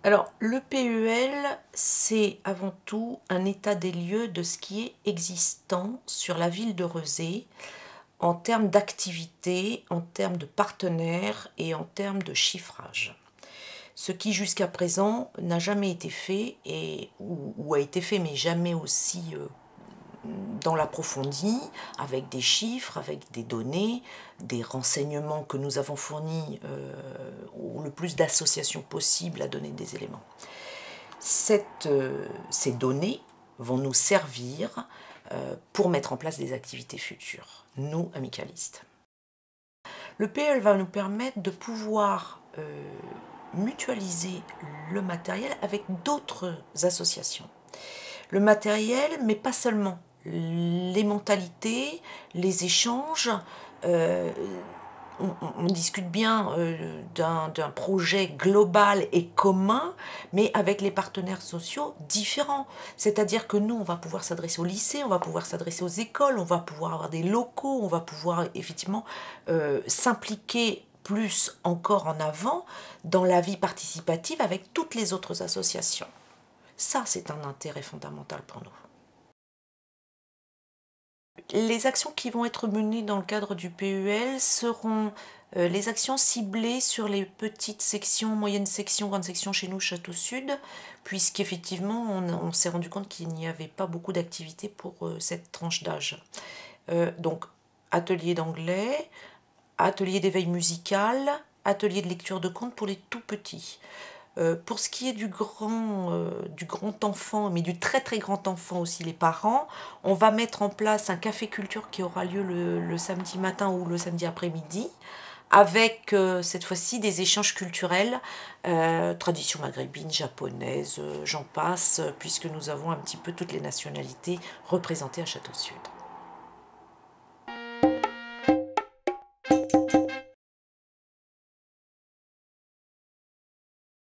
Alors, le PEL, c'est avant tout un état des lieux de ce qui est existant sur la ville de Rezé en termes d'activité, en termes de partenaires et en termes de chiffrage. Ce qui jusqu'à présent n'a jamais été fait, ou a été fait mais jamais aussi dans l'approfondi, avec des chiffres, avec des données, des renseignements que nous avons fournis au le plus d'associations possibles à donner des éléments. Ces données vont nous servir pour mettre en place des activités futures, nous, amicalistes. Le PEL va nous permettre de pouvoir mutualiser le matériel avec d'autres associations. Le matériel, mais pas seulement. Les mentalités, les échanges, on discute bien d'un projet global et commun, mais avec les partenaires sociaux différents. C'est-à-dire que nous, on va pouvoir s'adresser au lycée, on va pouvoir s'adresser aux écoles, on va pouvoir avoir des locaux, on va pouvoir effectivement s'impliquer plus encore en avant dans la vie participative avec toutes les autres associations. Ça, c'est un intérêt fondamental pour nous. Les actions qui vont être menées dans le cadre du PEL seront les actions ciblées sur les petites sections, moyennes sections, grandes sections chez nous, Château Sud, puisqu'effectivement, on s'est rendu compte qu'il n'y avait pas beaucoup d'activités pour cette tranche d'âge. Donc, atelier d'anglais, atelier d'éveil musical, atelier de lecture de contes pour les tout petits. Pour ce qui est du grand enfant, mais du très très grand enfant aussi, les parents, on va mettre en place un café culture qui aura lieu le samedi matin ou le samedi après-midi, avec cette fois-ci des échanges culturels, tradition maghrébine, japonaise, j'en passe, puisque nous avons un petit peu toutes les nationalités représentées à Château Sud.